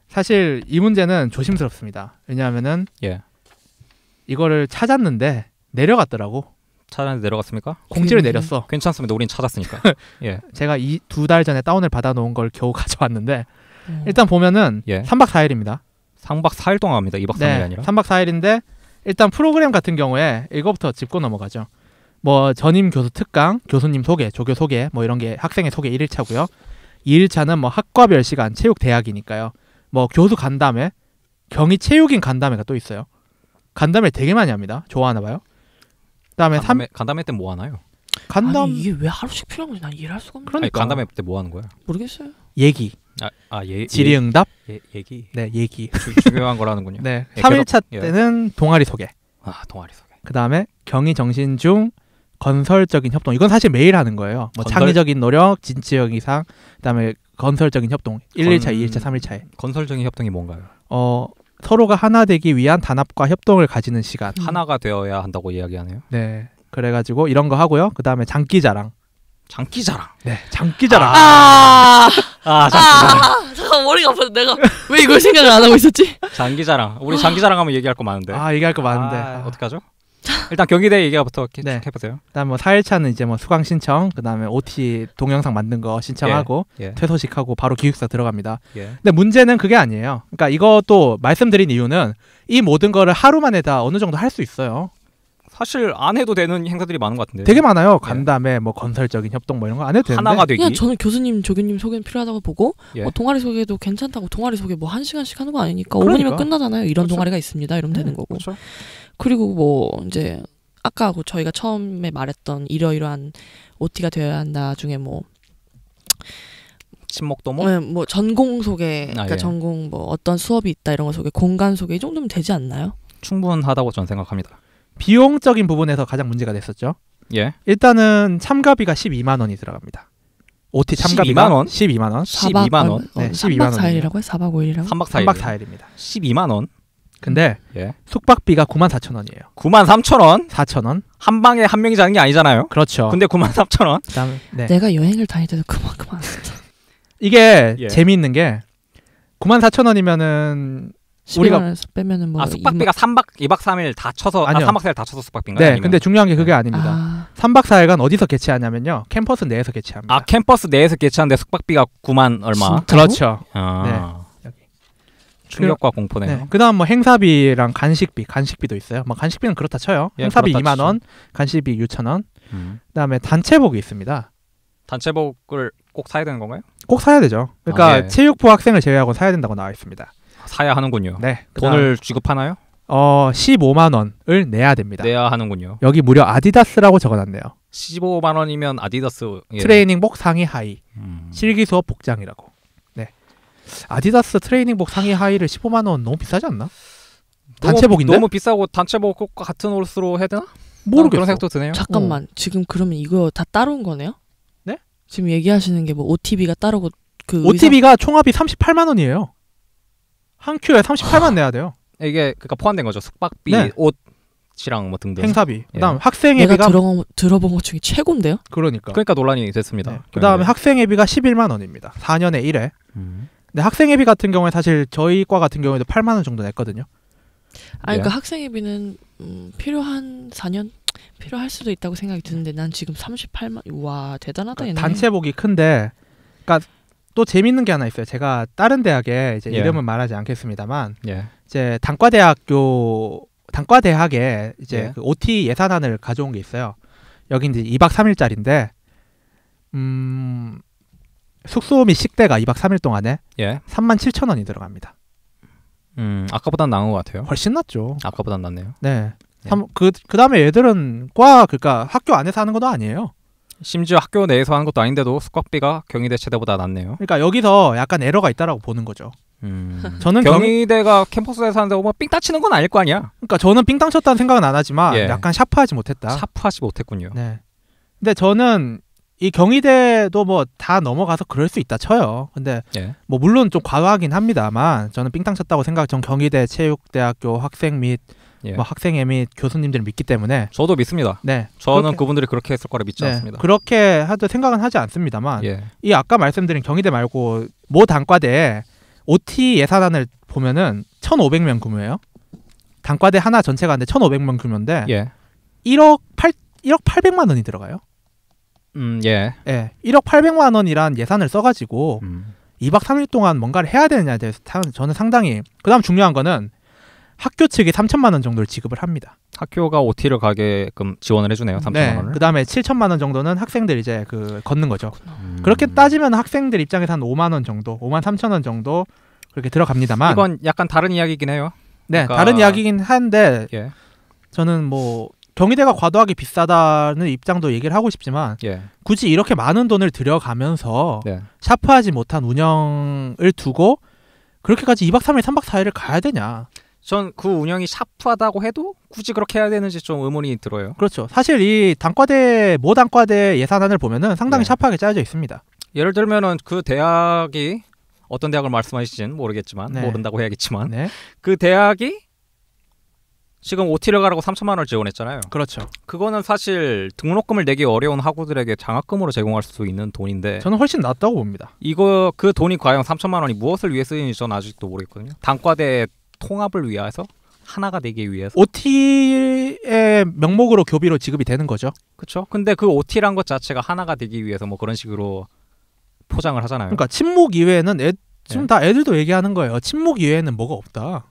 사실 이 문제는 조심스럽습니다. 왜냐하면은 예. 이거를 찾았는데 내려갔더라고. 찾아내 내려갔습니까? 공지를 내렸어. 괜찮습니다. 우린 찾았으니까. 예. 제가 2달 전에 다운을 받아놓은 걸 겨우 가져왔는데 일단 보면은 예. 3박 4일입니다. 3박 4일 동안 합니다. 2박 3일이 아니라. 3박 4일인데 일단 프로그램 같은 경우에 이거부터 짚고 넘어가죠. 뭐 전임 교수 특강, 교수님 소개, 조교 소개 뭐 이런 게 학생의 소개 1일차고요. 2일차는 뭐 학과별 시간, 체육 대학이니까요. 뭐 교수 간담회, 경희 체육인 간담회가 또 있어요. 간담회 되게 많이 합니다. 좋아하나 봐요. 그다음에 간담회 때 뭐 하나요? 아니 이게 왜 하루씩 필요한 건지 난 이해를 할 수가 없네. 그러니까. 아니, 간담회 때 뭐 하는 거야? 모르겠어요. 얘기, 질의응답, 얘기. 네 얘기. 중요한 거라는군요. 네, 예, 3일차 계속, 때는 동아리 소개. 아, 동아리 소개. 그다음에 경희 정신중 건설적인 협동. 이건 사실 매일 하는 거예요. 뭐 건설? 창의적인 노력, 진취적 이상, 그다음에 건설적인 협동. 1일차, 2일차, 3일차에. 건설적인 협동이 뭔가요? 서로가 하나 되기 위한 단합과 협동을 가지는 시간. 하나가 되어야 한다고 이야기하네요. 네. 그래가지고 이런 거 하고요. 그다음에 장기자랑. 장기자랑. 네, 장기자랑. 장기자랑. 잠깐 머리가 아파서 내가 왜 이걸 생각을 안 하고 있었지? 장기자랑. 우리 장기자랑 하면 얘기할 거 많은데. 얘기할 거 많은데. 어떡하죠? 일단 경희대 얘기부터 네. 해보세요. 그다음 뭐 4일차는 이제 뭐 수강 신청, 그다음에 OT 동영상 만든 거 신청하고 예. 퇴소식하고 바로 기숙사 들어갑니다. 예. 근데 문제는 그게 아니에요. 그러니까 이것도 말씀드린 이유는 이 모든 거를 하루 만에 다 어느 정도 할 수 있어요. 사실 안 해도 되는 행사들이 많은 것 같은데. 되게 많아요. 간담회, 뭐 건설적인 협동 뭐 이런 거 안 해도 되는데. 하나가 되기. 그냥 저는 교수님, 조교님 소개는 필요하다고 보고 예. 동아리 소개도 괜찮다고. 동아리 소개 뭐 1시간씩 하는 거 아니니까 그러니까. 5분이면 끝나잖아요. 이런 그렇죠. 동아리가 있습니다. 이러면 되는 거고. 그렇죠. 그리고 뭐 이제 아까 저희가 처음에 말했던 이러이러한 OT가 되어야 한다 중에 뭐 친목도 뭐. 뭐 전공 소개, 그러니까 예. 전공 뭐 어떤 수업이 있다 이런 거 소개, 공간 소개 이 정도면 되지 않나요? 충분하다고 저는 생각합니다. 비용적인 부분에서 가장 문제가 됐었죠. 예. 일단은 참가비가 12만 원이 들어갑니다. OT 참가비가 12만 원? 12만 원. 12만 원. 네, 3박 12만 4일이라고요? 4박 5일이라고? 3박 4일. 3박 4일입니다. 12만 원. 근데 예. 숙박비가 94,000원이에요. 93,000원. 4,000원. 한 방에 한 명이 자는 게 아니잖아요. 그렇죠. 근데 93,000원. 그다음에 네. 내가 여행을 다닐 때도 그만큼 안 했다. 이게 예. 재미있는 게 94,000원이면은 우리가 10만 원에서 빼면은 뭐 숙박비가 2박 3일 다 쳐서 아니요. 3박 4일 다 쳐서 숙박비인가요? 네, 아니면? 근데 중요한 게 그게 아닙니다. 아, 3박 4일간 어디서 개최하냐면요. 캠퍼스 내에서 개최합니다. 캠퍼스 내에서 개최하는데 숙박비가 9만 얼마. 진짜? 그렇죠. 아. 여기. 충격과 공포네요. 네. 그다음 뭐 행사비랑 간식비도 있어요. 뭐 간식비는 그렇다 쳐요. 예, 행사비 그렇다 2만 원, 간식비 6,000원. 음. 그다음에 단체복이 있습니다. 단체복을 꼭 사야 되는 건가요? 꼭 사야 되죠. 그러니까 예. 체육부 학생을 제외하고 사야 된다고 나와 있습니다. 사야 하는군요. 네. 돈을 지급하나요? 15만 원을 내야 됩니다. 내야 하는군요. 여기 무려 아디다스라고 적어놨네요. 15만 원이면 아디다스. 예. 트레이닝복 상의 하의, 음. 실기 수업 복장이라고. 네. 아디다스 트레이닝복 상의 하의를 15만 원 너무 비싸지 않나? 단체복인데? 너무 비싸고 단체복과 같은 옷으로 해야 되나? 모르겠어. 그런 생각도 드네요. 잠깐만. 지금 그러면 이거 다 따로인 거네요? 네? 지금 얘기하시는 게 뭐 OTB가 따르고 그 OTB가 총합이 38만 원이에요. 한 큐에 38만 내야 돼요. 이게 그러니까 포함된 거죠. 숙박비, 네. 옷이랑 뭐 등등. 행사비. 그다음 예. 학생회비가 내가 들어본 것 중에 최고인데요? 그러니까. 그러니까 논란이 됐습니다. 네. 그다음에 학생회비가 11만 원입니다. 4년에 1회. 음. 근데 학생회비 같은 경우에 사실 저희 과 같은 경우에도 8만 원 정도 냈거든요. 아니 예. 그 학생회비는 필요한 4년 필요할 수도 있다고 생각이 드는데 난 지금 38만. 와 대단하다 얘네. 단체복이 큰데, 그러니까 또 재밌는 게 하나 있어요. 제가 다른 대학에 이제 예. 이름은 말하지 않겠습니다만 예. 이제 단과대학에 이제 예. 그 OT 예산안을 가져온 게 있어요. 여기 이제 2박 3일짜리인데 숙소 및 식대가 2박 3일 동안에 예. 37,000원이 들어갑니다. 아까보단 나은 것 같아요. 훨씬 낫죠. 아까보단 낫네요. 네. 예. 그다음에 얘들은 그러니까 학교 안에서 하는 것도 아니에요. 심지어 학교 내에서 하는 것도 아닌데도 숙박비가 경희대 체대보다 낫네요. 그러니까 여기서 약간 에러가 있다라고 보는 거죠. 저는 경희대가 캠퍼스에서 하는데 뭐 삥 따치는 건 아닐 거 아니야. 그러니까 저는 삥땅 쳤다는 생각은 안 하지만 예. 약간 샤프하지 못했다. 샤프하지 못했군요. 네. 근데 저는 이 경희대도 뭐 다 넘어가서 그럴 수 있다 쳐요. 근데 예. 뭐 물론 좀 과하긴 합니다만 저는 삥땅 쳤다고 전 경희대 체육대학교 학생 및 예. 뭐 학생회 및 교수님들을 믿기 때문에 저도 믿습니다. 네. 저는 그렇게, 그분들이 그렇게 했을 거라 믿지 네, 않습니다. 그렇게 하도 생각은 하지 않습니다만 예. 이 아까 말씀드린 경희대 말고 모 단과대에 OT 예산안을 보면은 1,500명 규모예요. 단과대 하나 전체가 근데 1,500명 규모인데 예. 1억 800만 원이 들어가요. 예. 예, 1억 800만 원이란 예산을 써가지고 2박 3일 동안 뭔가를 해야 되느냐에 대해서 저는 상당히. 그다음 중요한 거는 학교 측이 3천만 원 정도를 지급을 합니다. 학교가 OT를 가게끔 지원을 해주네요. 3천만 네, 원을. 그다음에 7천만 원 정도는 학생들 이제 걷는 거죠. 그렇게 따지면 학생들 입장에서 한 5만 원 정도, 5만 3천 원 정도 그렇게 들어갑니다만. 이건 약간 다른 이야기긴 해요. 네, 그러니까- 다른 이야기긴 한데 예. 저는 뭐 경희대가 과도하게 비싸다는 입장도 얘기를 하고 싶지만 예. 굳이 이렇게 많은 돈을 들여가면서 네. 샤프하지 못한 운영을 두고 그렇게까지 2박 3일, 3박 4일을 가야 되냐. 전 그 운영이 샤프하다고 해도 굳이 그렇게 해야 되는지 좀 의문이 들어요. 그렇죠. 사실 이 모 단과대 예산안을 보면은 상당히 네. 샤프하게 짜여져 있습니다. 예를 들면은 그 대학이 어떤 대학을 말씀하실지는 모르겠지만 네. 모른다고 해야겠지만 네. 그 대학이 지금 OT를 가라고 3천만 원을 지원했잖아요. 그렇죠. 그거는 사실 등록금을 내기 어려운 학우들에게 장학금으로 제공할 수 있는 돈인데 저는 훨씬 낫다고 봅니다. 이거 그 돈이 과연 3천만 원이 무엇을 위해 쓰이는지 저는 아직도 모르겠거든요. 단과대 통합을 위해서 하나가 되기 위해서. OT의 명목으로 교비로 지급이 되는 거죠. 그렇죠. 근데 그 OT란 것 자체가 하나가 되기 위해서 뭐 그런 식으로 포장을 하잖아요. 그러니까 침묵 이외에는 지금 다 애들도 얘기하는 거예요. 침묵 이외에는 뭐가 없다.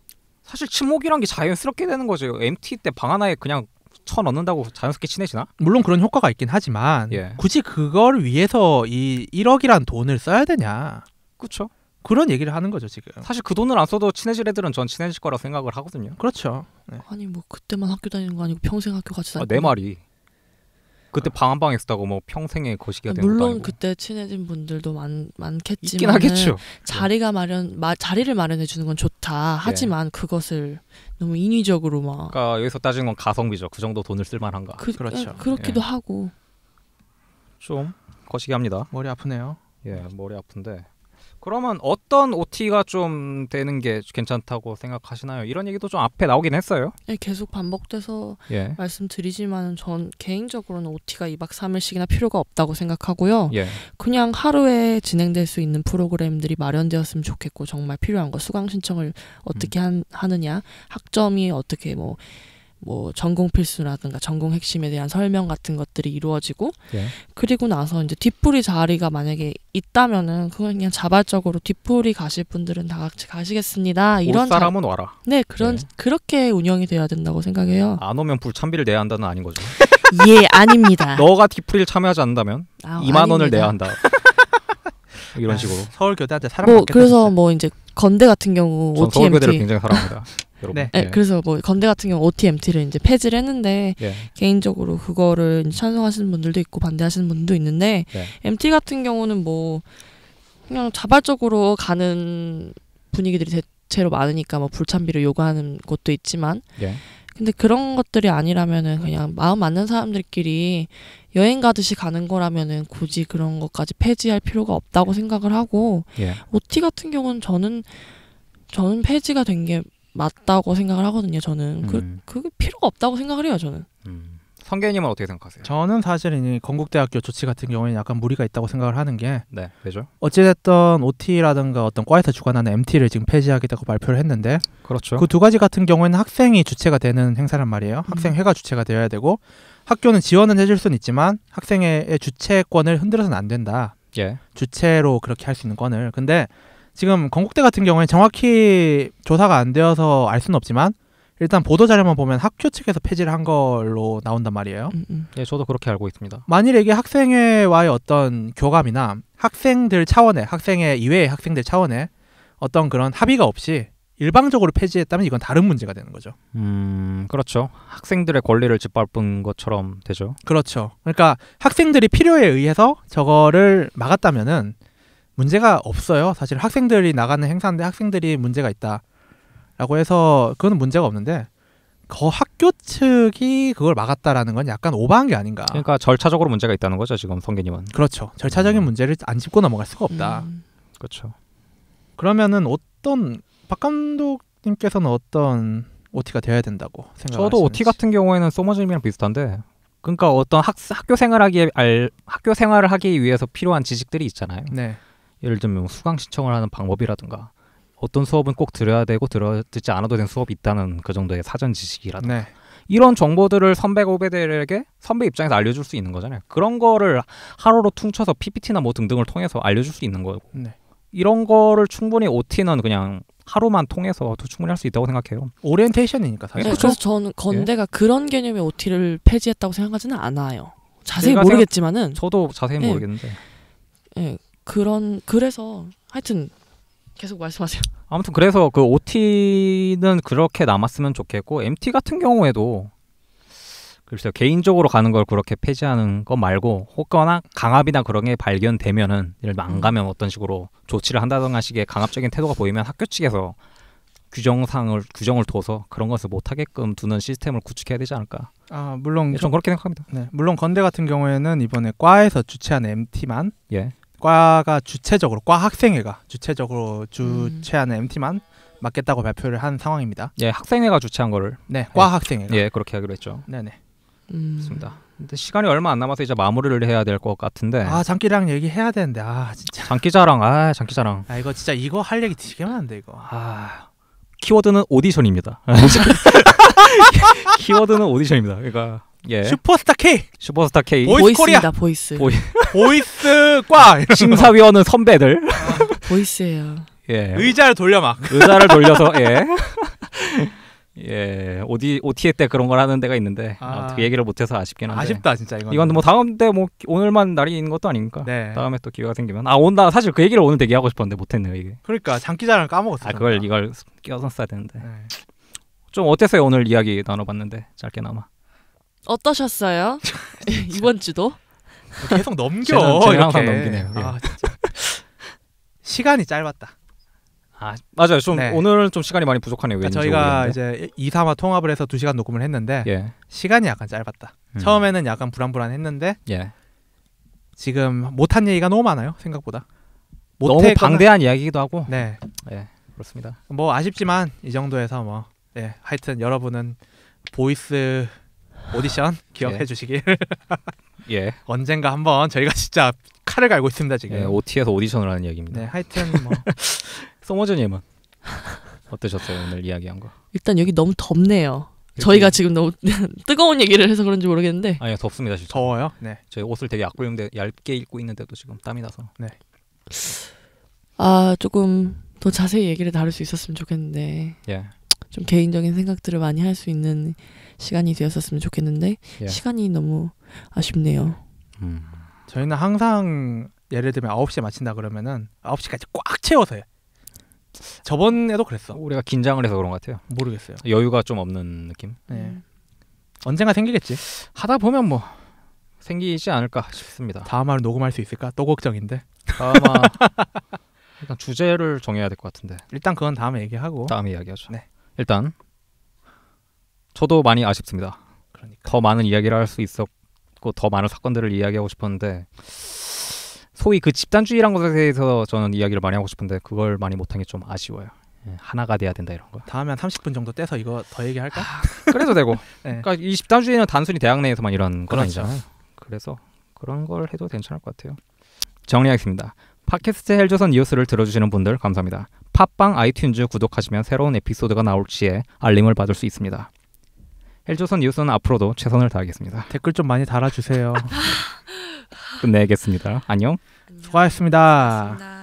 사실 침묵이란 게 자연스럽게 되는 거죠. MT 때 방 하나에 그냥 쳐넣는다고 자연스럽게 친해지나? 물론 그런 효과가 있긴 하지만 예. 굳이 그걸 위해서 이 1억이란 돈을 써야 되냐. 그렇죠. 그런 얘기를 하는 거죠 지금. 사실 그 돈을 안 써도 친해질 애들은 전 친해질 거라고 생각을 하거든요. 그렇죠. 네. 아니 뭐 그때만 학교 다니는 거 아니고 평생 학교 같이 다니고. 내 말이. 그때 방 한 방에 쓰다고 뭐 평생의 거시기가 되는 것도 물론 아니고. 그때 친해진 분들도 많겠지만 있긴 하겠죠. 자리를 마련해 주는 건 좋다. 하지만 그것을 너무 인위적으로 막 그러니까 여기서 따지는 건 가성비죠. 그 정도 돈을 쓸 만한가. 그렇죠. 그렇기도 예. 하고. 좀 거시기 합니다. 머리 아프네요. 예, 머리 아픈데. 그러면 어떤 OT가 좀 되는 게 괜찮다고 생각하시나요? 이런 얘기도 좀 앞에 나오긴 했어요. 예, 계속 반복돼서 예. 말씀드리지만 전 개인적으로는 OT가 2박 3일씩이나 필요가 없다고 생각하고요. 예. 그냥 하루에 진행될 수 있는 프로그램들이 마련되었으면 좋겠고 정말 필요한 거 수강 신청을 어떻게 하느냐 학점이 어떻게 뭐 전공 필수라든가 전공 핵심에 대한 설명 같은 것들이 이루어지고 예. 그리고 나서 이제 뒷풀이 자리가 만약에 있다면은 그건 그냥 자발적으로 뒷풀이 가실 분들은 다 같이 가시겠습니다. 올 사람은 와라. 네, 그렇게 운영이 돼야 된다고 생각해요. 안 오면 불참비를 내야 한다는 아닌 거죠. 예, 아닙니다. 너가 디프리를 참여하지 않는다면 2만 원을 아닙니다. 내야 한다. 이런 식으로. 서울교대한테 사랑 뭐 받겠다. 그래서 진짜. 뭐 이제 건대 같은 경우 전 OT, 서울교대를 MT 굉장히 사랑합니다. 여러분. 네. 네, 그래서 뭐 건대 같은 경우 OT, MT를 이제 폐지를 했는데 예. 개인적으로 그거를 이제 찬성하시는 분들도 있고 반대하시는 분들도 있는데 네. MT 같은 경우는 뭐 그냥 자발적으로 가는 분위기들이 대체로 많으니까 뭐 불참비를 요구하는 곳도 있지만 예. 근데 그런 것들이 아니라면은 그냥 마음 맞는 사람들끼리 여행 가듯이 가는 거라면은 굳이 그런 것까지 폐지할 필요가 없다고 생각을 하고 예. OT 같은 경우는 저는 폐지가 된 게 맞다고 생각을 하거든요. 저는 그게 필요가 없다고 생각을 해요. 저는. 성계님은 어떻게 생각하세요? 저는 사실 이 건국대학교 조치 같은 경우에는 약간 무리가 있다고 생각을 하는 게 네, 왜죠? 어찌됐든 OT라든가 어떤 과에서 주관하는 MT를 지금 폐지하겠다고 발표를 했는데 그렇죠. 그 두 가지 같은 경우에는 학생이 주체가 되는 행사란 말이에요. 학생회가 주체가 되어야 되고 학교는 지원은 해줄 수는 있지만 학생의 주체권을 흔들어서는 안 된다. 예. 주체로 그렇게 할 수 있는 건을. 근데 지금 건국대 같은 경우에는 정확히 조사가 안 되어서 알 수는 없지만 일단 보도자료만 보면 학교 측에서 폐지를 한 걸로 나온단 말이에요. 예, 저도 그렇게 알고 있습니다. 만일에 이게 학생회와의 어떤 교감이나 학생들 차원의 학생회 이외의 학생들 차원의 어떤 그런 합의가 없이 일방적으로 폐지했다면 이건 다른 문제가 되는 거죠. 그렇죠. 학생들의 권리를 짓밟은 것처럼 되죠. 그렇죠. 그러니까 학생들이 필요에 의해서 저거를 막았다면은 문제가 없어요. 사실 학생들이 나가는 행사인데 학생들이 문제가 있다라고 해서 그거는 문제가 없는데 학교 측이 그걸 막았다라는 건 약간 오버한 게 아닌가. 그러니까 절차적으로 문제가 있다는 거죠, 지금 성계님은. 그렇죠. 절차적인 문제를 안 짚고 넘어갈 수가 없다. 그렇죠. 그러면은 박 감독님께서는 어떤 OT가 되어야 된다고 생각하시는지. 저도 OT 같은 경우에는 소머즘이랑 비슷한데, 그러니까 어떤 학교 생활을 하기 위해서 필요한 지식들이 있잖아요. 네. 예를 들면 수강 신청을 하는 방법이라든가 어떤 수업은 꼭 들어야 되고 듣지 않아도 되는 수업이 있다는 그 정도의 사전 지식이라든가 네. 이런 정보들을 선배가 후배들에게 선배 입장에서 알려줄 수 있는 거잖아요. 그런 거를 하루로 퉁쳐서 PPT나 뭐 등등을 통해서 알려줄 수 있는 거고 네. 이런 거를 충분히 OT는 그냥 하루만 통해서도 충분히 할 수 있다고 생각해요. 오리엔테이션이니까 사실. 네, 그래서 저는 건대가 그런 개념의 OT를 폐지했다고 생각하지는 않아요. 자세히 제가 모르겠지만은 저도 자세히 네. 모르겠는데 그래서 하여튼 계속 말씀하세요. 아무튼 그래서 그 OT는 그렇게 남았으면 좋겠고 MT 같은 경우에도 글쎄요 개인적으로 가는 걸 그렇게 폐지하는 것 말고 혹거나 강압이나 그런 게 발견되면은 예를 들면 안 가면 어떤 식으로 조치를 한다던가 식의 강압적인 태도가 보이면 학교 측에서 규정을 둬서 그런 것을 못하게끔 두는 시스템을 구축해야 되지 않을까. 물론 좀 그렇게 생각합니다. 네, 물론 건대 같은 경우에는 이번에 과에서 주최한 MT만 예. 과가 주체적으로 과 학생회가 주체적으로 주최하는 MT만 맡겠다고 발표를 한 상황입니다. 예, 학생회가 주최한 거를 네, 과 학생회가. 예, 그렇게 하기로 했죠. 네네. 그렇습니다. 근데 시간이 얼마 안 남아서 이제 마무리를 해야 될 것 같은데. 아 장기자랑 얘기해야 되는데 진짜. 장기자랑, 장기자랑. 이거 진짜 이거 할 얘기 되게 많은데 이거. 키워드는 오디션입니다. 키워드는 오디션입니다. 그러니까 예. 슈퍼스타 K, 슈퍼스타 K. 보이스입니다. 보이스. 보이스과 심사위원은 선배들. 보이스예요. 예. 의자를 돌려 막. 의자를 돌려서 예. 예. OTA 때 그런 걸 하는 데가 있는데 그 얘기를 못해서 아쉽긴 한데. 아쉽다 진짜 이건. 이건 뭐 다음 때 뭐 오늘만 날이 있는 것도 아니니까. 네. 다음에 또 기회가 생기면 나 사실 그 얘기를 오늘 되게 하고 싶었는데 못했네요 이게. 그러니까 장기자랑 까먹었어. 이걸 끼워서 써야 되는데. 네. 좀 어땠어요 오늘 이야기 나눠봤는데 짧게나마. 어떠셨어요? 이번 주도? 계속 넘겨. 저는 항상 이렇게. 넘기네요. 예. 진짜. 시간이 짧았다. 맞아요. 좀 네. 오늘은 좀 시간이 많이 부족하네요. 그러니까 저희가 이제 2, 3화 통합을 해서 2시간 녹음을 했는데 예. 시간이 약간 짧았다. 처음에는 약간 불안했는데 예. 지금 못한 얘기가 너무 많아요. 생각보다. 너무 방대한 이야기기도 하고. 네. 예. 그렇습니다. 뭐 아쉽지만 이 정도에서 뭐 하여튼 여러분은 보이스 오디션 기억해 주시길. 예. 언젠가 한번 저희가 진짜 칼을 갈고 있습니다 지금. 예, OT에서 오디션을 하는 이야기입니다. 네, 하여튼 뭐 소머즈님은 어떠셨어요 오늘 이야기한 거? 일단 여기 너무 덥네요. 저희가 지금 너무 뜨거운 얘기를 해서 그런지 모르겠는데. 아니요 덥습니다 진짜. 더워요. 네. 저희 옷을 되게 얇게 입고 있는데도 지금 땀이 나서. 네. 조금 더 자세히 얘기를 다룰 수 있었으면 좋겠는데. 예. 좀 개인적인 생각들을 많이 할 수 있는 시간이 되었었으면 좋겠는데 시간이 너무 아쉽네요. 저희는 항상 예를 들면 9시에 마친다 그러면은 9시까지 꽉 채워서 해. 저번에도 그랬어. 우리가 긴장을 해서 그런 것 같아요. 모르겠어요. 여유가 좀 없는 느낌. 네. 언젠가 생기겠지. 하다 보면 뭐 생기지 않을까 싶습니다. 다음 화를 녹음할 수 있을까? 또 걱정인데. 아마 일단 주제를 정해야 될 것 같은데. 일단 그건 다음에 얘기하고. 다음에 이야기하죠. 네. 일단 저도 많이 아쉽습니다. 그러니까. 더 많은 이야기를 할 수 있었고 더 많은 사건들을 이야기하고 싶었는데 소위 그 집단주의란 것에 대해서 저는 이야기를 많이 하고 싶은데 그걸 많이 못한 게 좀 아쉬워요. 하나가 돼야 된다 이런 거. 다음에 한 30분 정도 떼서 이거 더 얘기할까? 그래도 되고. 네. 그러니까 이 집단주의는 단순히 대학 내에서만 이런 건 그렇죠. 아니잖아요. 그래서 그런 걸 해도 괜찮을 것 같아요. 정리하겠습니다. 팟캐스트 헬조선 뉴스를 들어주시는 분들 감사합니다. 팟빵 아이튠즈 구독하시면 새로운 에피소드가 나올 시에 알림을 받을 수 있습니다. 헬조선 뉴스는 앞으로도 최선을 다하겠습니다. 댓글 좀 많이 달아주세요. 끝내겠습니다. 안녕. 수고하셨습니다.